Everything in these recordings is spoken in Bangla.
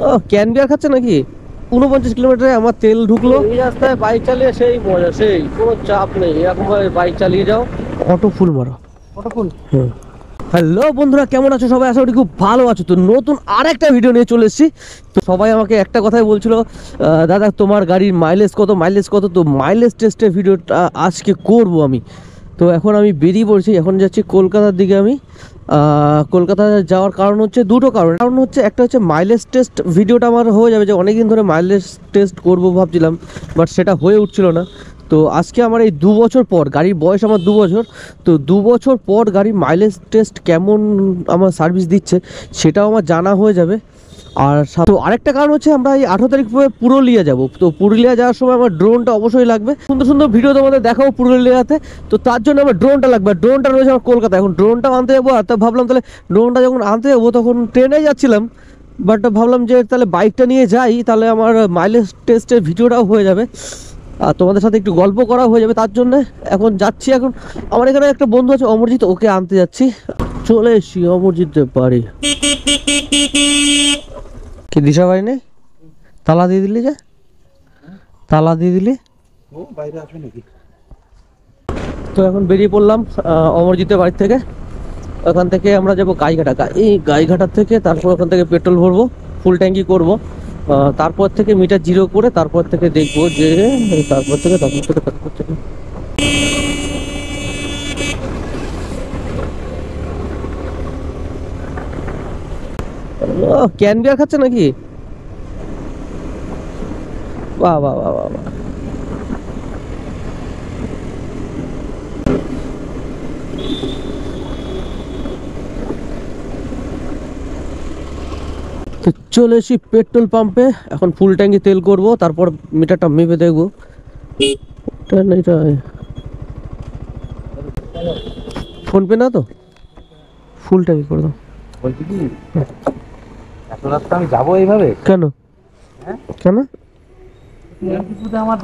ও ক্যান বিয়ার খাচ্ছে নাকি? 49 কিলোমিটারে আমার তেল ঢুকলো। এই রাস্তায় বাইক চালিয়ে সেই মজা, সেই কোনো চাপ নেই, এরকম ভাবে বাইক চালিয়ে যাও। অটো ফুল মারো, অটো ফুল। হ্যালো বন্ধুরা, কেমন আছো সবাই? আশা করি খুব ভালো আছো। তো নতুন আরেকটা ভিডিও নিয়ে চলে এসেছি। তো সবাই আমাকে একটা কথাই বলছিল, দাদা তোমার গাড়ির মাইলেজ কত, মাইলেজ কত। তো মাইলেজ টেস্টের ভিডিওটা আজকে করব আমি। তো এখন আমি বেরিয়ে পড়ছি, এখন যাচ্ছি কলকাতার দিকে। আমি কলকাতা যাওয়ার কারণ হচ্ছে দুটো কারণ হচ্ছে, একটা হচ্ছে মাইলেজ টেস্ট ভিডিওটা আমার হয়ে যাবে, যে অনেকদিন ধরে মাইলেজ টেস্ট করব ভাবছিলাম, বাট সেটা হয়ে উঠছিল না। তো আজকে আমার এই 2 বছর পর, গাড়ির বয়স আমার 2 বছর, তো 2 বছর পর গাড়ির মাইলেজ টেস্ট কেমন আমার সার্ভিস দিচ্ছে সেটাও আমার জানা হয়ে যাবে। আর তো আরেকটা কারণ হচ্ছে, আমরা এই 18 তারিখ পুরুলিয়া যাব। তো পুরুলিয়া যাওয়ার সময় আমার ড্রোনটা অবশ্যই লাগবে। সুন্দর সুন্দর ভিডিও তোমাদের দেখাবো পুরুলিয়াতে, তো তার জন্য আমার ড্রোনটা লাগবে। ড্রোনটা রয়েছে আমার কলকাতা, এখন ড্রোনটাও আনতে যাবো। আর তা ভাবলাম তাহলে ড্রোনটা যখন আনতে যাবো তখন ট্রেনে যাচ্ছিলাম, বাট ভাবলাম যে তাহলে বাইকটা নিয়ে যাই, তাহলে আমার মাইলেজ টেস্টের ভিডিওটাও হয়ে যাবে আর তোমাদের সাথে একটু গল্প করা হয়ে যাবে। তার জন্য এখন যাচ্ছি। এখন আমার এখানে একটা বন্ধু আছে অমরজিৎ, ওকে আনতে যাচ্ছি। চলে এসছি অমরজিতের বাড়ি। কি দিশা বাড়ি নেই? তালা দিয়ে দিলি যে, তালা দিয়ে দিলি, ও বাইরে আসবে নাকি? তো এখন বেরিয়ে পড়লাম অমরজিতের বাড়ি থেকে। ওখান থেকে আমরা যাবো গাইঘাটা। এই গাইঘাটার থেকে তারপর ওখান থেকে পেট্রোল ভরবো, ফুল ট্যাঙ্কি করবো। তারপর থেকে মিটার জিরো করে তারপর থেকে দেখবো যে তারপর থেকে ক্যান বিয়ার খাচ্ছে নাকি? বাহ বাহ বাহ বাহ বাহ। তো চলে এসি পেট্রোল পাম্পে, এখন ফুল ট্যাঙ্কি তেল করব, তারপর মিটারটা মেপে দেখবো। ফোনপে না তো, ফুল ট্যাঙ্কি করে দাও। বলছি কি এত রাস্তা আমি যাবো এইভাবে কেন? কেন আমার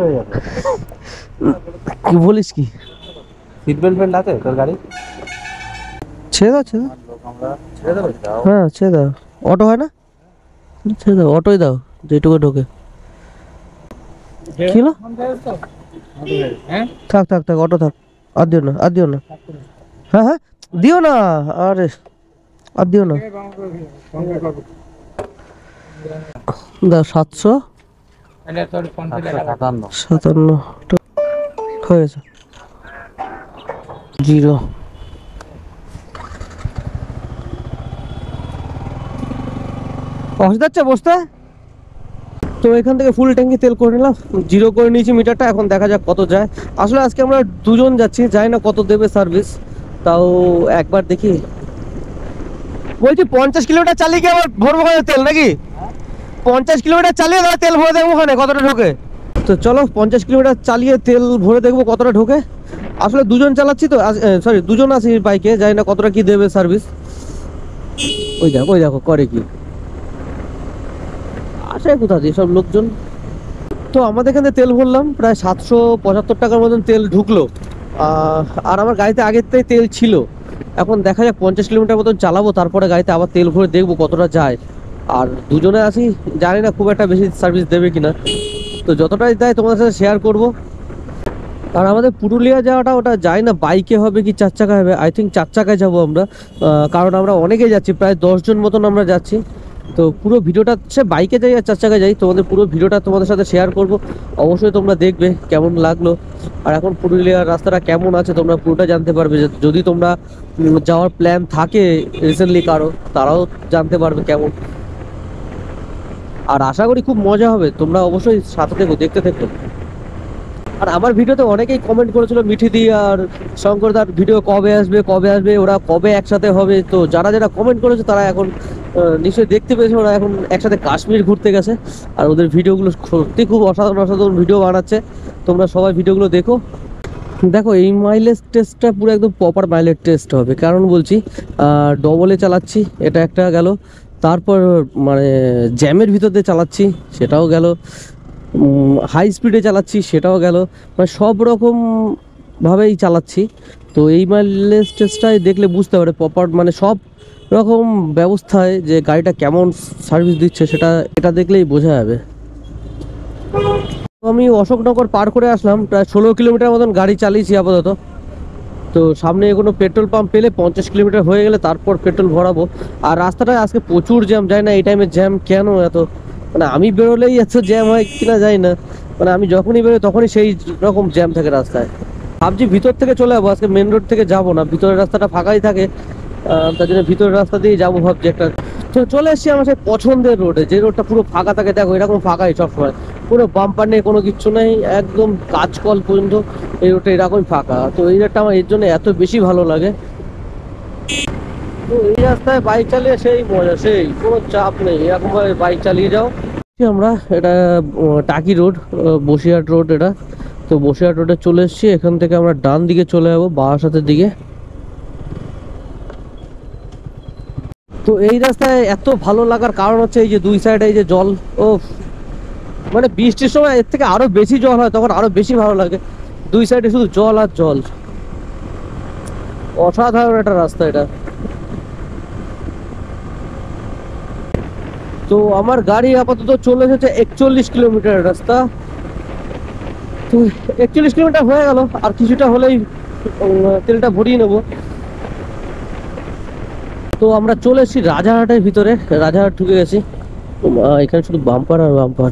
হয়ে যাবে? কি বলিস কি? সিট বেল্ট আছে তোর গাড়ি? ছেড়ে দাও, ছেড়ে দাও। হ্যাঁ ছেড়ে দাও। অটো হয় না? ছেড়ে দাও, অটোই দাও যেটুকু ঢোকে। কিলো থাক থাক থাক, অটো থাক। আর দিও না, আর দিও না। হ্যাঁ হ্যাঁ দিও না, আরে আর দিও না। দাও 757 হয়ে গেছে। জিরো অসুবিধা হচ্ছে বসতে। তো এখান থেকে ফুল ট্যাঙ্কি তেল করে নিলাম, জিরো করে নিয়েছি মিটারটা। এখন দেখা যাক কত যায়। আসলে আজকে আমরা দুজন যাচ্ছি, জানি না কত দেবে সার্ভিস, তাও একবার দেখি। বলছি 50 কিলোমিটার চালিয়ে কি আবার ভরবো তেল নাকি? 50 কিলোমিটার চালিয়ে তাহলে তেল ভরে দেখবো ওখানে কতটা ঢোকে। তো চলো 50 কিলোমিটার চালিয়ে তেল ভরে দেখবো কতটা ঢোকে। আসলে দুজন চালাচ্ছি তো, সরি দুজন আছি বাইকে, জানি না কতটা কি দেবে সার্ভিস। ওই দেখো, ওই দেখো করে কি আসে কোথা দিয়ে সব লোকজন। তো আমাদের এখানে তেল ভরলাম, প্রায় 775 টাকার মতন তেল ঢুকলো। আর আমার গাড়িতে আগের থেকে তেল ছিল। এখন দেখা যাক 50 কিলোমিটার মতন চালাবো, তারপরে গাড়িতে আবার তেল ভরে দেখবো কতটা যায়। আর দুজনে আছি, জানি না খুব একটা বেশি সার্ভিস দেবে কিনা। তো যতটাই দেয় তোমাদের সাথে শেয়ার করবো। আর আমাদের পুরুলিয়া যাওয়াটা, ওটা যাই না বাইকে হবে কি 4 চাকা হবে। আই থিঙ্ক 4 চাকায় যাবো আমরা, কারণ আমরা অনেকেই যাচ্ছি, প্রায় 10 জন মতন আমরা যাচ্ছি। তো পুরো ভিডিওটা সে বাইকে যাই আর 4 চাকায় যাই, তোমাদের পুরো ভিডিওটা তোমাদের সাথে শেয়ার করব। অবশ্যই তোমরা দেখবে কেমন লাগলো। আর এখন পুরুলিয়ার রাস্তাটা কেমন আছে তোমরা পুরোটা জানতে পারবে। যদি তোমরা যাওয়ার প্ল্যান থাকে রিসেন্টলি কারো, তারাও জানতে পারবে কেমন। আর আশা করি খুব মজা হবে, তোমরা অবশ্যই সাথে থেকো, দেখতে থেকো। আর আমার ভিডিওতে অনেকেই কমেন্ট করেছিল মিঠিদি আর শঙ্করদার ভিডিও কবে আসবে কবে আসবে, ওরা কবে একসাথে হবে। তো যারা যারা কমেন্ট করেছে তারা এখন নিশ্চয়ই দেখতে পেয়েছে, ওরা এখন একসাথে কাশ্মীর ঘুরতে গেছে। আর ওদের ভিডিওগুলো সত্যি খুব অসাধারণ অসাধারণ ভিডিও বানাচ্ছে, তোমরা সবাই ভিডিওগুলো দেখো। দেখো এই মাইলেজ টেস্টটা পুরো একদম প্রপার মাইলেজ টেস্ট হবে, কারণ বলছি ডবলে চালাচ্ছি, এটা একটা গেল। তারপর মানে জ্যামের ভিতর দিয়ে চালাচ্ছি, সেটাও গেল। হাই স্পিডে চালাচ্ছি, সেটাও গেল। মানে সব রকমভাবেই চালাচ্ছি। তো এই মাইলেজ টেস্টটাই দেখলে বুঝতে পারে প্রপার, মানে সব এরকম ব্যবস্থায় যে গাড়িটা কেমন সার্ভিস দিচ্ছে এটা দেখলেই বোঝা যাবে। তো আমি অশোকনগর পার করে আসলাম, প্রায় 16 কিলোমিটার মতন গাড়ি চালিয়েছি আপাতত। তো সামনে কোনো পেট্রোল পাম্প পেলে 50 কিলোমিটার হয়ে গেলে তারপর পেট্রোল ভরাবো। আর রাস্তাটায় আজকে প্রচুর জ্যাম, যায় না এই টাইমে জ্যাম কেন এত, মানে আমি বেরোলেই এত জ্যাম হয় কিনা যায় না, মানে আমি যখনই বেরোই তখনই সেই রকম জ্যাম থাকে রাস্তায়। ভাবছি ভিতর থেকে চলে যাবো, আজকে মেন রোড থেকে যাবো না, ভিতরের রাস্তাটা ফাঁকাই থাকে, তার জন্য ভিতরের রাস্তা দিয়ে যাবো ভাবছি একটা। তো চলে এসেছি আমার সেই পছন্দের রোডে, যে রোডটা পুরো ফাঁকা থাকে, দেখো এরকম ফাঁকাই সবসময়, কোনো বাম্পার নেই, কোনো কিচ্ছু নেই, একদম কাজকল পর্যন্ত এই রোডটা এরকমই ফাঁকা। তো এই রোডটা আমার এর জন্য এত বেশি ভালো লাগে। তো এই রাস্তায় বাইক চালিয়ে সেই মজা, সেই কোনো চাপ নেই, এরকম ভাবে বাইক চালিয়ে যাও। আমরা এটা টাকি রোড, বসিরহাট রোড এটা। তো বসিরহাট রোডে চলে এসেছি, এখান থেকে আমরা ডান দিকে চলে যাবো বারাসাতের দিকে। তো এই রাস্তায় এত ভালো লাগার কারণ হচ্ছে এই যে দুই সাইডে এই যে জল, ও মানে বৃষ্টির সময় এর থেকে আরো বেশি জল হয়, তখন আরো বেশি ভালো লাগে। দুই সাইডে শুধু জল আর জল, অসাধারণ একটা রাস্তা এটা। তো আমার গাড়ি আপাতত চলে এসেছে 41 কিলোমিটার রাস্তা। তো 41 কিলোমিটার হয়ে গেল, আর কিছুটা হলেই তেলটা ভরিয়ে নেবো। তো আমরা চলে এসেছি রাজারহাটের ভিতরে, রাজারহাট ঢুকে গেছি। এখানে শুধু বাম্পার আর বাম্পার।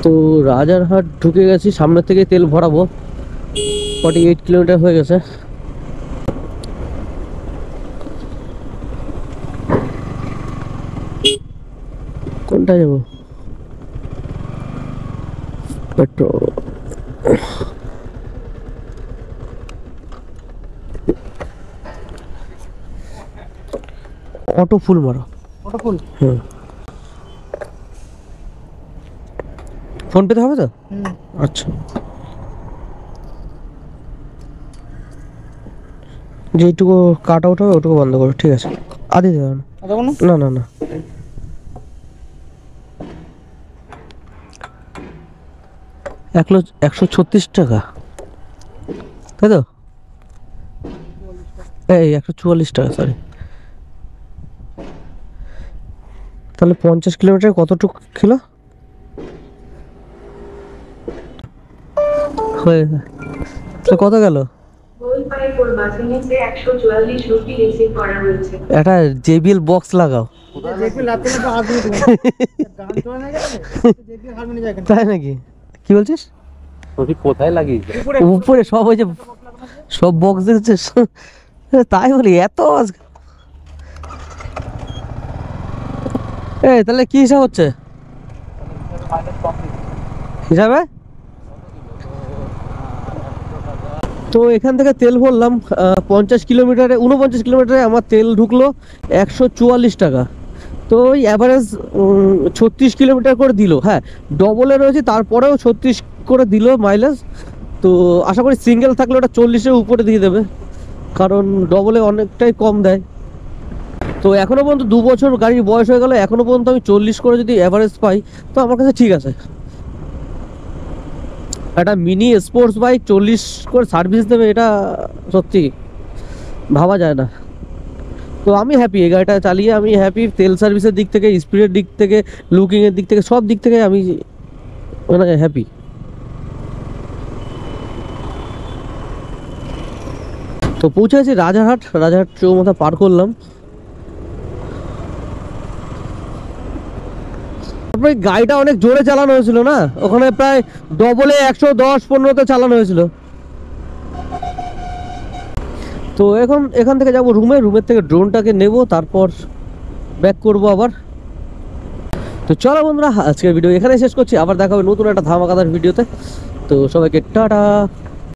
তো রাজারহাট ঢুকে গেছি, সামনে থেকে তেল ভরাবো। 48 কিলোমিটার হয়ে গেছে। কোনটা যাবো? পেট্রোল অটো ফুল মারো, অটো ফুল। হুম, ফোন পেতে হবে তো? আচ্ছা, যেটুকু কাট আউট হবে ওটুকু বন্ধ করো, ঠিক আছে? আদি দেবে না, না না না। 136 টাকা, তাই তো? এই 144 টাকা, সরি। তাহলে 50 কিলোমিটার কতটুকু কিলো হয়ে তো কত গেল? একটা জেবিএল বক্স লাগাও। তাই নাকি? কি বলছিস? কোথায় লাগিয়ে উপরে সব ওই যে সব বক্স দেখছিস, তাই বলি এত আজকে। এই তাহলে কি হিসাব হচ্ছে হিসাবে? তো এখান থেকে তেল ভরলাম 50 কিলোমিটারে, 49 কিলোমিটারে আমার তেল ঢুকলো 144 টাকা। তো ওই অ্যাভারেজ 36 কিলোমিটার করে দিল। হ্যাঁ, ডবলে রয়েছে তারপরেও 36 করে দিল মাইলেজ। তো আশা করি সিঙ্গেল থাকলে ওটা 40-এর উপরে দিয়ে দেবে, কারণ ডবলে অনেকটাই কম দেয়। তো এখনও পর্যন্ত 2 বছর গাড়ির বয়স হয়ে গেল, এখনও পর্যন্ত আমি 40 করে যদি অ্যাভারেজ পাই তো আমার কাছে ঠিক আছে। একটা মিনি স্পোর্টস বাইক 40 করে সার্ভিস দেবে, এটা সত্যি ভাবা যায় না। তো আমি হ্যাপি, এই গাড়িটা চালিয়ে আমি হ্যাপি। তেল সার্ভিসের দিক থেকে, স্পিডের দিক থেকে, লুকিংয়ের দিক থেকে, সব দিক থেকে আমি মানে হ্যাপি। তো পৌঁছে গেছি রাজারহাট, রাজারহাট চৌমাথা পার করলাম। তারপরে গাড়িটা অনেক জোরে চালানো হয়েছিল না, ওখানে প্রায় ডবলে 110-15-তে চালানো হয়েছিল। তো এখান থেকে যাবো রুমের থেকে ড্রোনটাকে নেব, তারপর ব্যাক করবো আবার। তো চলো বন্ধুরা, আজকের ভিডিও এখানে শেষ করছি, আবার দেখা হবে নতুন একটা ধামাকাদার ভিডিওতে। তো সবাইকে টাটা।